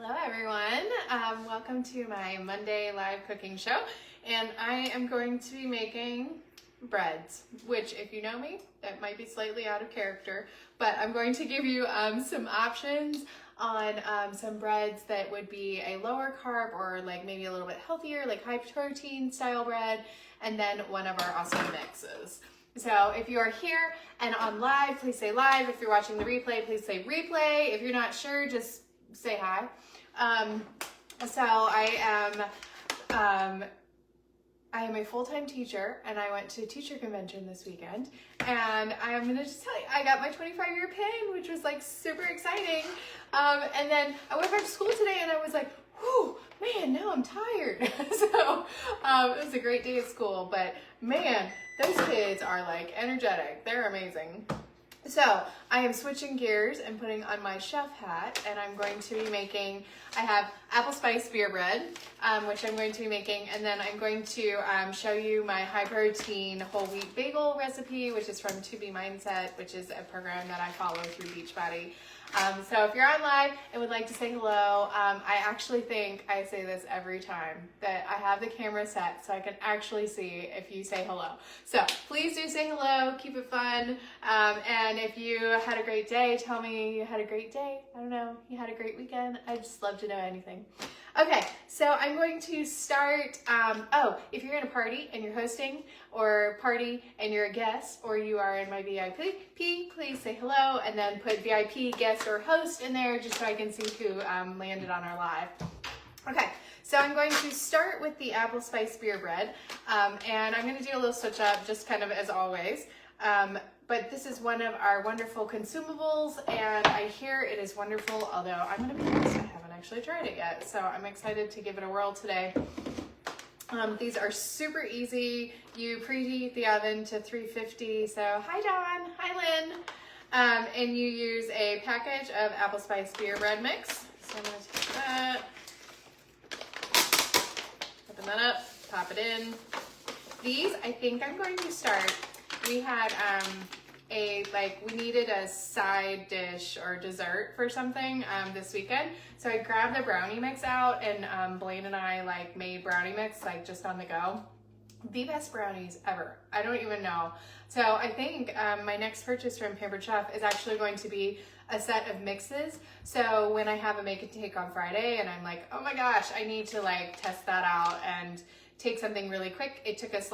Hello everyone, welcome to my Monday live cooking show, and I am going to be making breads, which if you know me, that might be slightly out of character, but I'm going to give you some options on some breads that would be a lower carb or like maybe a little bit healthier, like high protein style bread, and then one of our awesome mixes. So if you are here and on live, please say live. If you're watching the replay, please say replay. If you're not sure, just say hi. So I am a full-time teacher, and I went to teacher convention this weekend, and I'm gonna just tell you, I got my 25-year pin, which was like super exciting. And then I went back to school today, and I was like, whew, man, now I'm tired. So it was a great day at school, but man, those kids are like energetic. They're amazing. So I am switching gears and putting on my chef hat, and I'm going to be making, I have apple spice beer bread, which I'm going to be making, and then I'm going to show you my high protein whole wheat bagel recipe, which is from To Be Mindset, which is a program that I follow through Beachbody. So if you're on live and would like to say hello, I actually think I say this every time, that I have the camera set so I can actually see if you say hello. So please do say hello, keep it fun, and if you had a great day, tell me you had a great day. I don't know, you had a great weekend. I'd just love to know anything. Okay, so I'm going to start, if you're in a party and you're hosting, or party and you're a guest, or you are in my VIP, please say hello, and then put VIP, guest, or host in there just so I can see who landed on our live. Okay, so I'm going to start with the apple spice beer bread, and I'm going to do a little switch up, just kind of as always. But this is one of our wonderful consumables, and I hear it is wonderful, although I'm going to be honest, I haven't actually tried it yet, so I'm excited to give it a whirl today. These are super easy. You preheat the oven to 350, so hi Dawn, hi Lynn, and you use a package of apple spice beer bread mix. So I'm going to take that, open that up, pop it in. These, I think I'm going to start. We had we needed a side dish or dessert for something this weekend. So I grabbed the brownie mix out, and Blaine and I made brownie mix just on the go. The best brownies ever. I don't even know. So I think my next purchase from Pampered Chef is actually going to be a set of mixes. So when I have a make and take on Friday and I'm like, oh my gosh, I need to test that out and take something really quick. It took us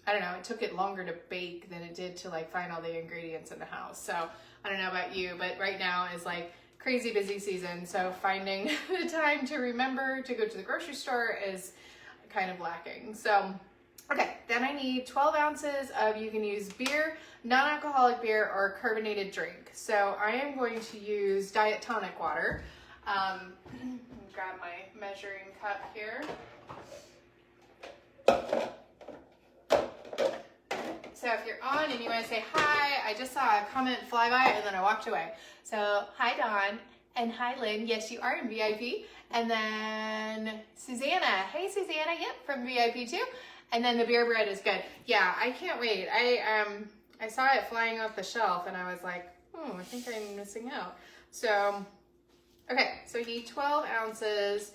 I don't know, it took it longer to bake than it did to find all the ingredients in the house. So I don't know about you, but right now is crazy busy season. So finding the time to remember to go to the grocery store is kind of lacking. So, okay, then I need 12 ounces of, you can use beer, non-alcoholic beer, or carbonated drink. So I am going to use diet tonic water. Grab my measuring cup here. So if you're on and you want to say hi, I just saw a comment fly by and then I walked away. So hi Dawn and hi Lynn. Yes, you are in VIP. And then Susanna. Hey Susanna. Yep, from VIP too. And then the beer bread is good. Yeah, I can't wait. I saw it flying off the shelf and I was like, I think I'm missing out. So, okay, so we need 12 ounces,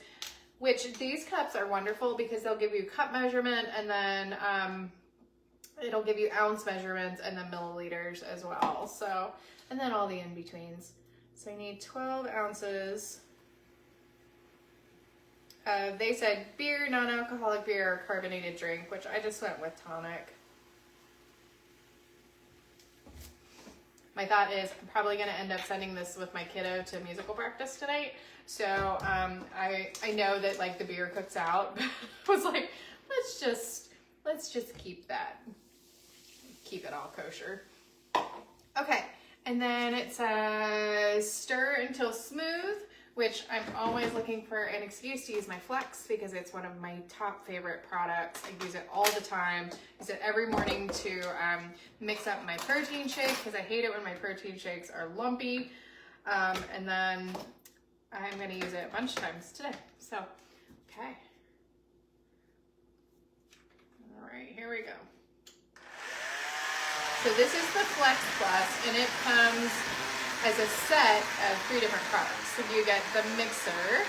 which these cups are wonderful because they'll give you cup measurement, and then it'll give you ounce measurements and then milliliters as well. So, and then all the in-betweens. So I need 12 ounces. They said beer, non-alcoholic beer, or carbonated drink, which I just went with tonic. My thought is I'm probably going to end up sending this with my kiddo to musical practice tonight. So I know that the beer cooks out. I was like, let's just keep that. Keep it all kosher. Okay, and then it says stir until smooth, which I'm always looking for an excuse to use my Flex because it's one of my top favorite products. I use it all the time. I use it every morning to mix up my protein shake because I hate it when my protein shakes are lumpy. And then I'm going to use it a bunch of times today. So, okay. All right, here we go. So this is the Flex Plus, and it comes as a set of 3 different products. you get the mixer,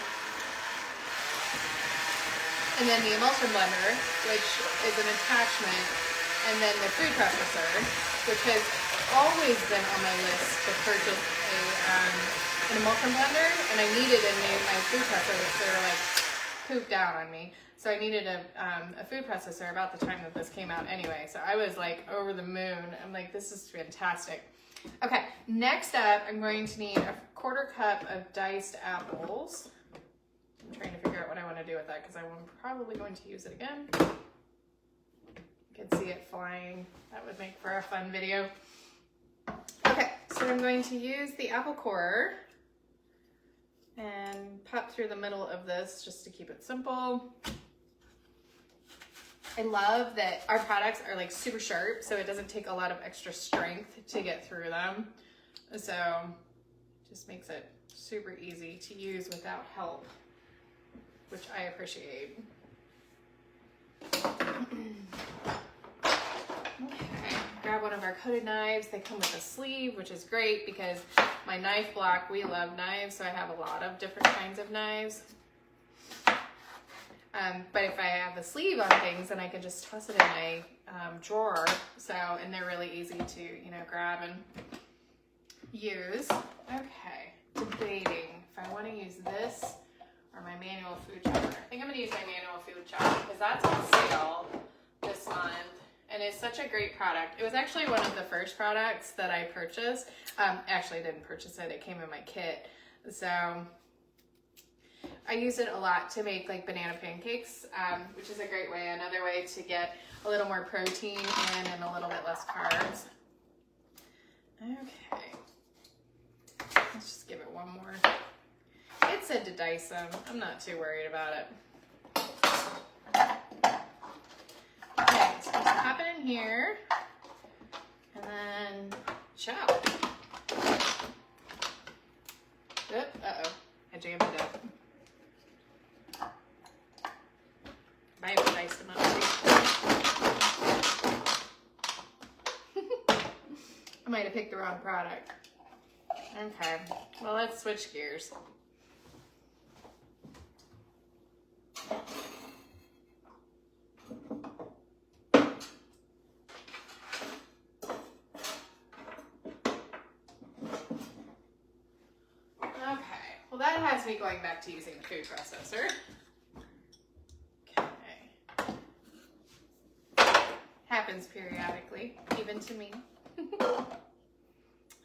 and then the emulsion blender, which is an attachment, and then the food processor, which has always been on my list to purchase an emulsion blender, and I needed it in my food processor. They were like pooped out on me. So I needed a food processor about the time that this came out anyway. So I was like over the moon. I'm like, this is fantastic. Okay, next up, I'm going to need a 1/4 cup of diced apples. I'm trying to figure out what I want to do with that because I'm probably going to use it again. You can see it flying. That would make for a fun video. Okay, so I'm going to use the apple core and pop through the middle of this just to keep it simple. I love that our products are like super sharp, so it doesn't take a lot of extra strength to get through them. So it just makes it super easy to use without help, which I appreciate. Okay, grab one of our coated knives. They come with a sleeve, which is great because my knife block, we love knives, so I have a lot of different kinds of knives. But if I have a sleeve on things, then I can just toss it in my drawer. So, and they're really easy to, you know, grab and use. Okay, debating if I want to use this or my manual food chopper. I think I'm going to use my manual food chopper because that's on sale this month. And it's such a great product. It was actually one of the first products that I purchased. Actually, I didn't purchase it. It came in my kit. So I use it a lot to make like banana pancakes, which is a great way, another way to get a little more protein in and a little bit less carbs. Okay, let's just give it one more. It said to dice them. I'm not too worried about it. Okay, so just pop it in here and then chop. Oop, uh-oh, I jammed it up. I have diced them up. I might have picked the wrong product. Okay, well, let's switch gears. Okay, well, that has me going back to using the food processor. Happens periodically, even to me. All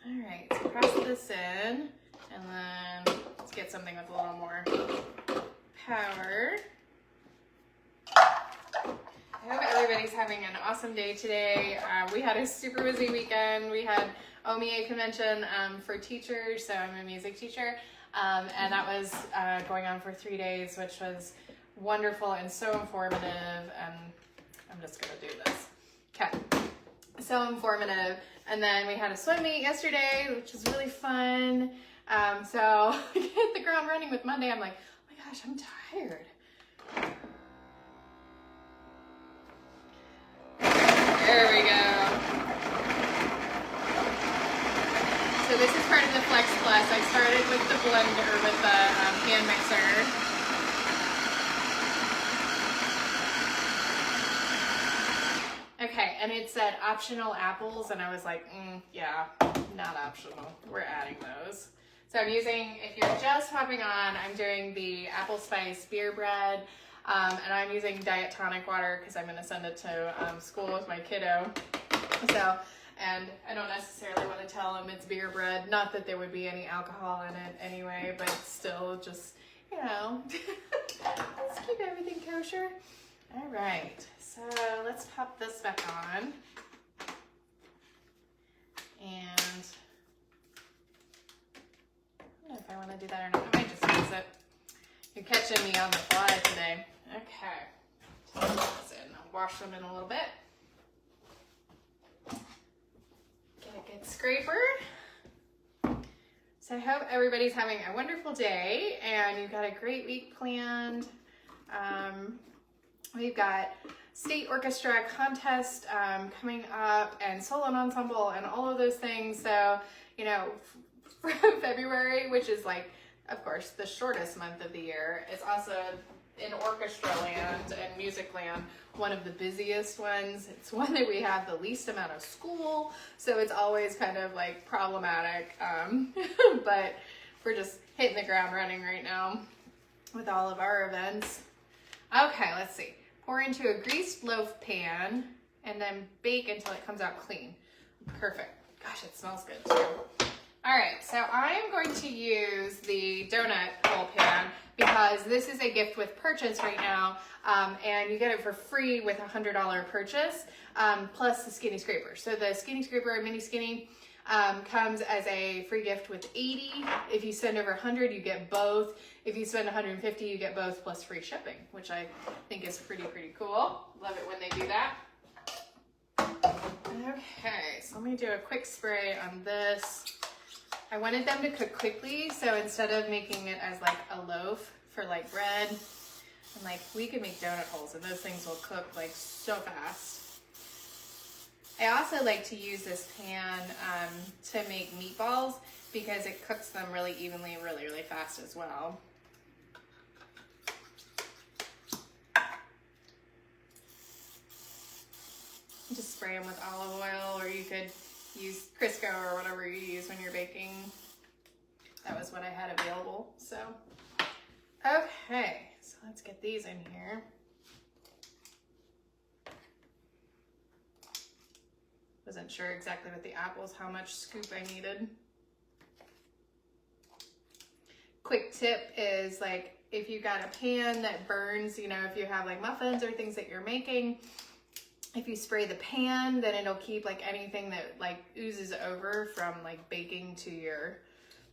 right, so press this in, and then let's get something with a little more power. I hope everybody's having an awesome day today. We had a super busy weekend. We had OMIA convention for teachers, so I'm a music teacher, and that was going on for 3 days, which was wonderful and so informative, and I'm just gonna do this. Okay, so informative. And then we had a swim meet yesterday, which was really fun. So I hit the ground running with Monday. I'm like, oh my gosh, I'm tired. There we go. So this is part of the Flex Plus. I started with the blender, with the hand mixer. Okay, and it said optional apples, and I was like, yeah, not optional. We're adding those. So I'm using, if you're just hopping on, I'm doing the apple spice beer bread, and I'm using diet tonic water because I'm going to send it to school with my kiddo. So, and I don't necessarily want to tell them it's beer bread. Not that there would be any alcohol in it anyway, but still just, you know, let's keep everything kosher. All right, so let's pop this back on. And I don't know if I want to do that or not. I might just use it. You're catching me on the fly today. Okay, so put this in. I'll wash them in a little bit. Get a good scraper. So I hope everybody's having a wonderful day and you've got a great week planned. We've got state orchestra contest coming up and solo and ensemble and all of those things. So, you know, from February, which is like of course, the shortest month of the year. It's also in orchestra land and music land, one of the busiest ones. It's one that we have the least amount of school, so it's always kind of like problematic, but we're just hitting the ground running right now with all of our events. Okay, let's see. Pour into a greased loaf pan and then bake until it comes out clean. Perfect. Gosh, it smells good too. All right, so I'm going to use the donut hole pan because this is a gift with purchase right now, and you get it for free with a $100 purchase, plus the skinny scraper. So the skinny scraper, mini skinny, comes as a free gift with 80. If you spend over 100, you get both. If you spend 150, you get both plus free shipping, which I think is pretty cool. Love it when they do that. Okay, so let me do a quick spray on this. I wanted them to cook quickly, so instead of making it as like a loaf for like bread, I'm like, we could make donut holes and those things will cook like so fast. I also like to use this pan to make meatballs because it cooks them really evenly, really fast as well. Just spray them with olive oil, or you could use Crisco or whatever you use when you're baking. That was what I had available. So, okay, so let's get these in here. Wasn't sure exactly with the apples how much scoop I needed. Quick tip is, like, if you got a pan that burns, you know, if you have like muffins or things that you're making, if you spray the pan, then it'll keep like anything that like oozes over from like baking to your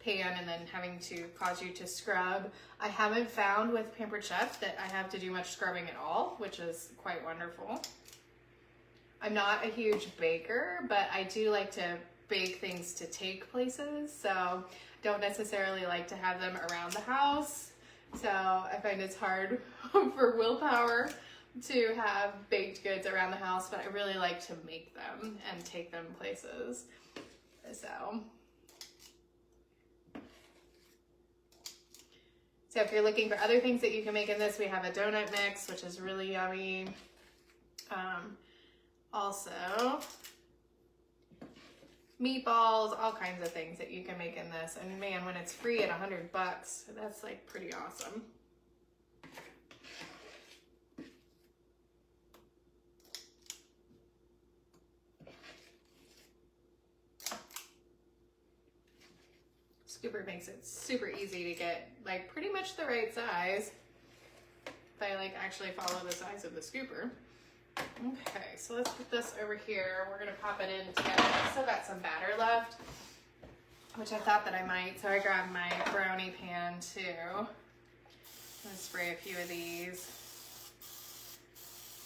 pan and then having to cause you to scrub. I haven't found with Pampered Chef that I have to do much scrubbing at all, which is quite wonderful. I'm not a huge baker, but I do like to bake things to take places, so don't necessarily like to have them around the house. So I find it's hard for willpower to have baked goods around the house, but I really like to make them and take them places. So if you're looking for other things that you can make in this, we have a donut mix, which is really yummy. Also, meatballs, all kinds of things that you can make in this. And man, when it's free at $100, that's like pretty awesome. Scooper makes it super easy to get like pretty much the right size if I like actually follow the size of the scooper. Okay, so let's put this over here. We're gonna pop it in together. I still got some batter left, which I thought that I might, so I grabbed my brownie pan too. I'm gonna spray a few of these,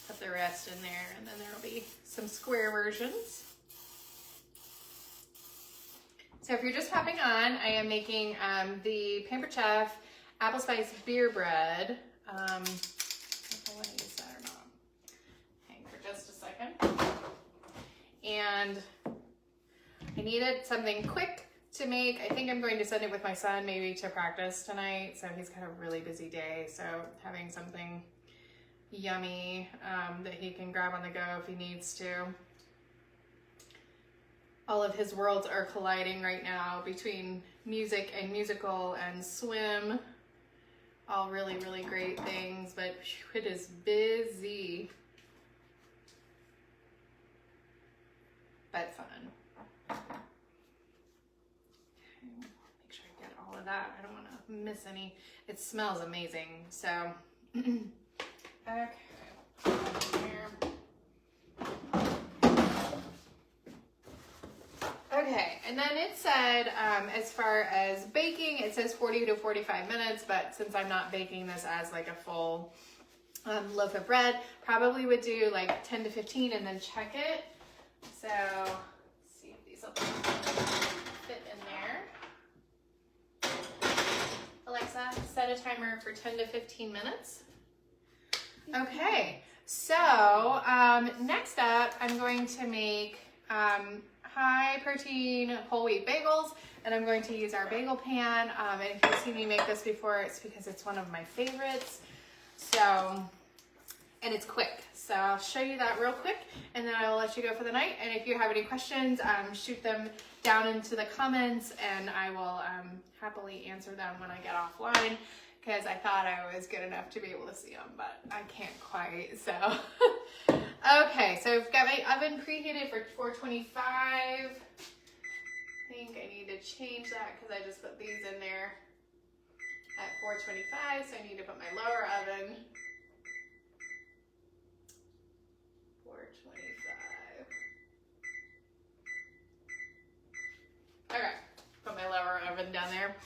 put the rest in there, and then there'll be some square versions. So if you're just hopping on, I am making the Pampered Chef apple spice beer bread. I don't know if I want to use that or not. Hang for just a second. And I needed something quick to make. I think I'm going to send it with my son maybe to practice tonight. So he's got a really busy day. So having something yummy that he can grab on the go if he needs to. All of his worlds are colliding right now between music and musical and swim. All really great things, but it is busy. But fun. Okay, make sure I get all of that. I don't want to miss any. It smells amazing. So, okay. Here. Okay, and then it said, as far as baking, it says 40 to 45 minutes, but since I'm not baking this as like a full loaf of bread, probably would do like 10 to 15 and then check it. So, let's see if these will fit in there. Alexa, set a timer for 10 to 15 minutes. Okay, so next up, I'm going to make high protein whole wheat bagels, and I'm going to use our bagel pan. And if you've seen me make this before, it's because it's one of my favorites. So, and it's quick. So I'll show you that real quick, and then I will let you go for the night. And if you have any questions, shoot them down into the comments, and I will happily answer them when I get offline, because I thought I was good enough to be able to see them, but I can't quite, so. Okay, so I've got my oven preheated for 425. I think I need to change that because I just put these in there at 425, so I need to put my lower oven. 425. Okay, put my lower oven down there.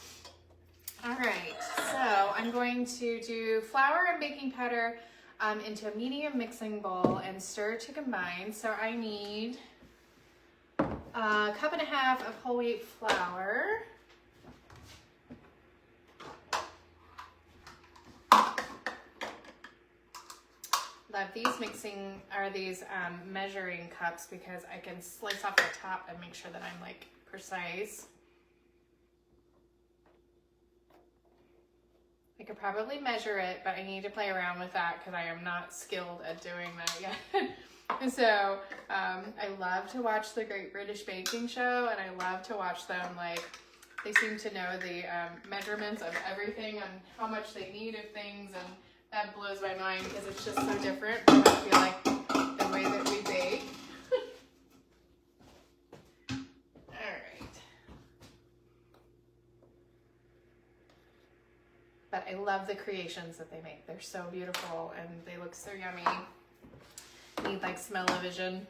All right, so I'm going to do flour and baking powder into a medium mixing bowl and stir to combine. So I need a cup and a half of whole wheat flour. Love these measuring cups because I can slice off the top and make sure that I'm like precise. I could probably measure it, but I need to play around with that because I am not skilled at doing that yet. So I love to watch the Great British Baking Show, and I love to watch them, like, they seem to know the measurements of everything and how much they need of things, and that blows my mind because it's just so different from, I feel like, the way that we bake. But I love the creations that they make. They're so beautiful and they look so yummy. Need like smell-o-vision.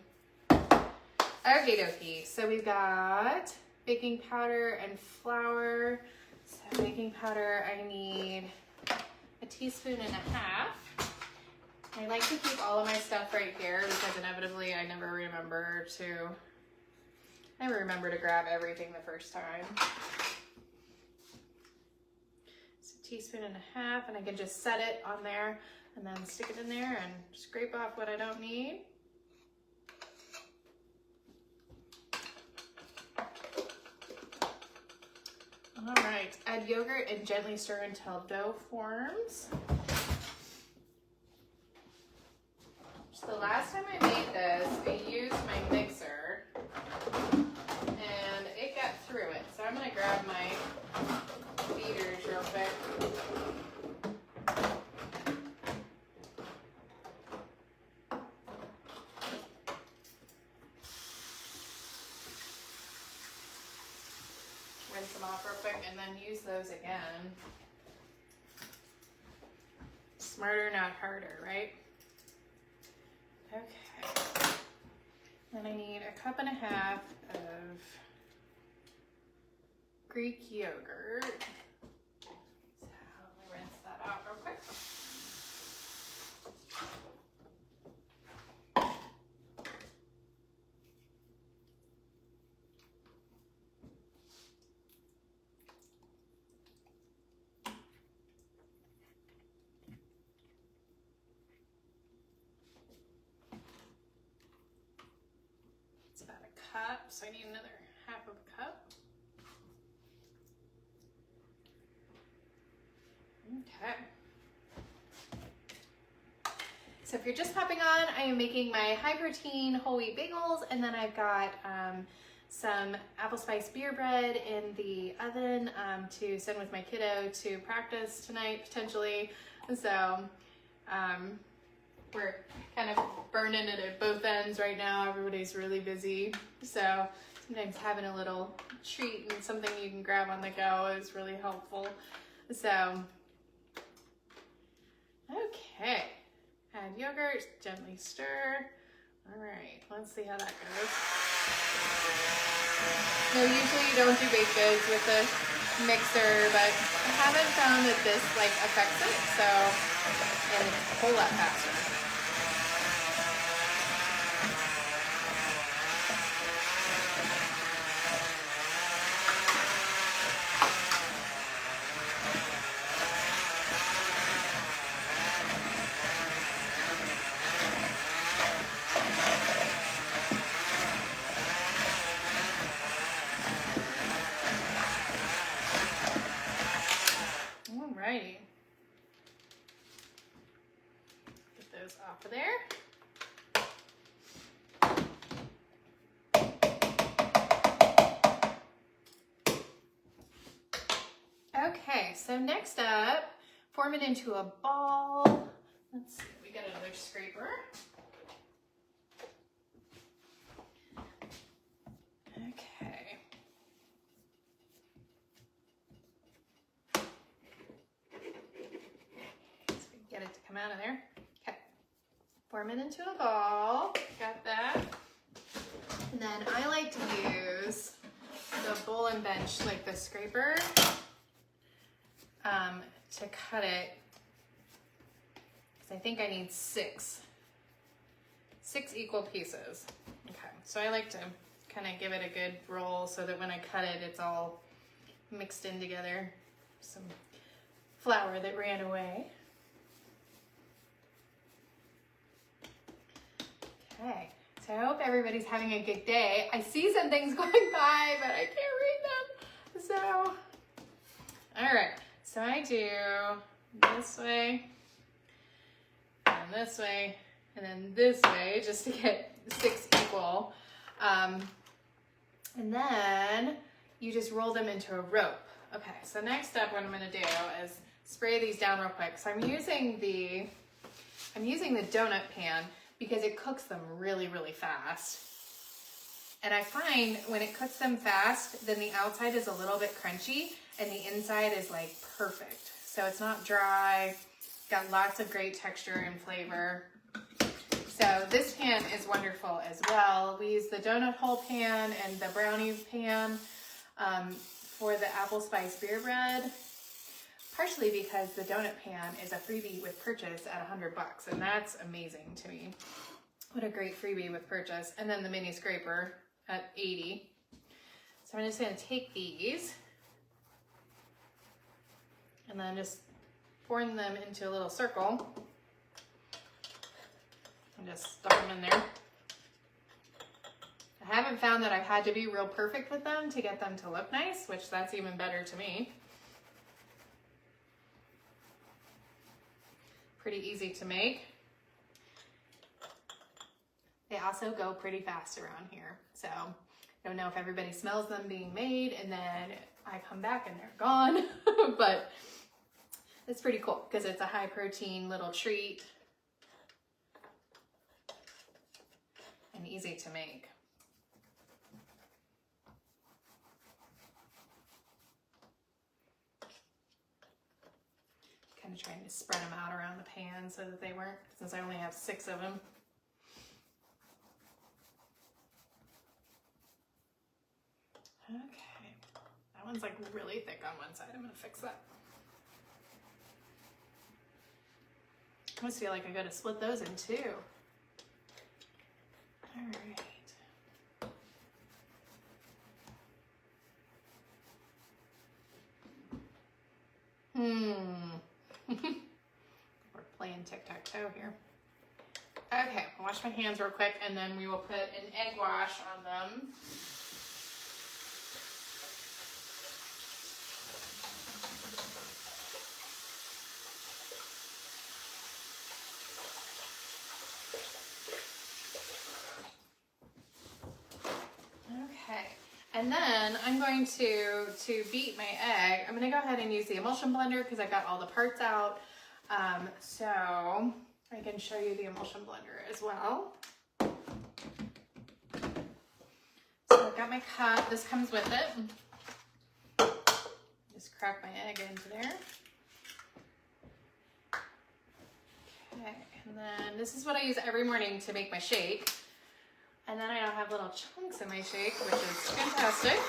Okie dokie. So we've got baking powder and flour. So baking powder, I need a teaspoon and a half. I like to keep all of my stuff right here because inevitably I never remember to grab everything the first time. Teaspoon and a half, and I can just set it on there and then stick it in there and scrape off what I don't need. All right, add yogurt and gently stir until dough forms. So the last time I made this, I used my mixer and it got through it. So I'm gonna grab my beaters real quick. Rinse them off real quick and then use those again. Smarter, not harder, right? Okay. Then I need a cup and a half of Greek yogurt. So let me rinse that out real quick. It's about a cup, so I need another half of a cup. Okay. So if you're just popping on, I am making my high protein whole wheat bagels, and then I've got some apple spice beer bread in the oven to send with my kiddo to practice tonight, potentially. So we're kind of burning it at both ends right now. Everybody's really busy. So sometimes having a little treat and something you can grab on the go is really helpful. So, okay. Add yogurt, gently stir. All right, let's see how that goes. No, usually you don't do baked goods with a mixer, but I haven't found that this like affects it, so, and it's a whole lot faster. those off of there. Okay, so next up, form it into a ball. Let's see, we got another scraper. Okay. So we get it to come out of there. Okay. Form it into a ball. Got that. And then I like to use the bowl and bench, like the scraper, to cut it, because I think I need six equal pieces. Okay, so I like to kind of give it a good roll so that when I cut it, it's all mixed in together. Some flour that ran away. Okay, so I hope everybody's having a good day. I see some things going by, but I can't read them. So, all right. So I do this way, and this way, and then this way, just to get 6 equal. And then you just roll them into a rope. Okay, so next up what I'm gonna do is spray these down real quick. So I'm using the donut pan because it cooks them really, really fast. And I find when it cooks them fast, then the outside is a little bit crunchy and the inside is like perfect. So it's not dry, got lots of great texture and flavor. So this pan is wonderful as well. We use the donut hole pan and the brownie pan for the apple spice beer bread, partially because the donut pan is a freebie with purchase at $100, and that's amazing to me. What a great freebie with purchase. And then the mini scraper at $80. So I'm just gonna take these and then just form them into a little circle and just stuff them in there. I haven't found that I've had to be real perfect with them to get them to look nice, which that's even better to me. Pretty easy to make. They also go pretty fast around here. So I don't know if everybody smells them being made and then I come back and they're gone, but it's pretty cool because it's a high protein little treat and easy to make. Kind of trying to spread them out around the pan so that they weren't, since I only have 6 of them. Okay, that one's like really thick on one side. I'm gonna fix that. I almost feel like I gotta split those in 2. All right. We're playing tic-tac-toe here. Okay, I'll wash my hands real quick and then we will put an egg wash on them. And then I'm going to beat my egg. I'm going to go ahead and use the emulsion blender because I got all the parts out. So I can show you the emulsion blender as well. So I've got my cup. This comes with it. Just crack my egg into there. Okay, and then this is what I use every morning to make my shake. And then I now have little chunks in my shake, which is fantastic.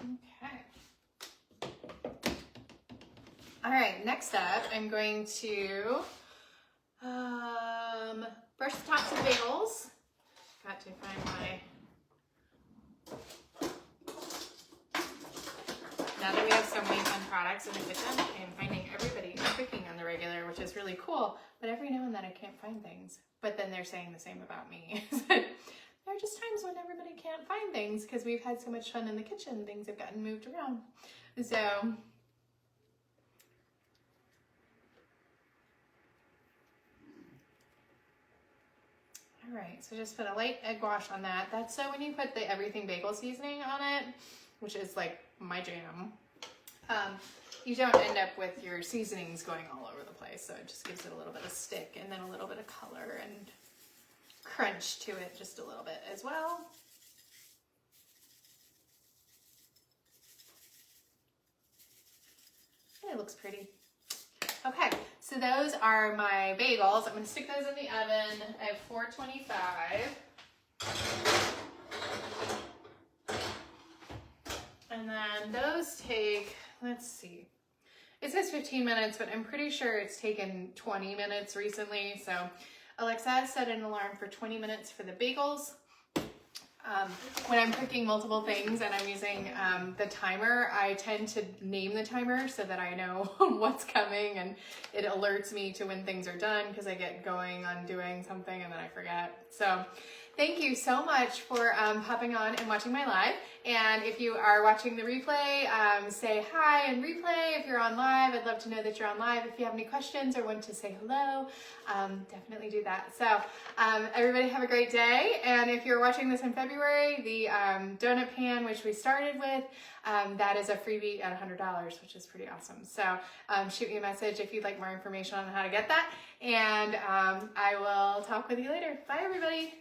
Okay. All right, next up, I'm going to brush the tops of bagels. Got to find my now that we have so many fun products in the kitchen, I'm finding everybody cooking on the regular, which is really cool. But every now and then I can't find things. But then they're saying the same about me. There are just times when everybody can't find things because we've had so much fun in the kitchen. Things have gotten moved around. So, all right, so just put a light egg wash on that. That's so when you put the everything bagel seasoning on it, which is like my jam, you don't end up with your seasonings going all over the place. So it just gives it a little bit of stick and then a little bit of color and crunch to it just a little bit as well. It looks pretty. Okay, so those are my bagels. I'm gonna stick those in the oven at 425. And then those take, let's see, it says 15 minutes, but I'm pretty sure it's taken 20 minutes recently. So Alexa set an alarm for 20 minutes for the bagels. When I'm cooking multiple things and I'm using the timer, I tend to name the timer so that I know what's coming and it alerts me to when things are done because I get going on doing something and then I forget. So thank you so much for popping on and watching my live. And if you are watching the replay, say hi and replay. If you're on live, I'd love to know that you're on live. If you have any questions or want to say hello, definitely do that. So everybody have a great day. And if you're watching this in February, the donut pan, which we started with, that is a freebie at $100, which is pretty awesome. So shoot me a message if you'd like more information on how to get that. And I will talk with you later. Bye, everybody.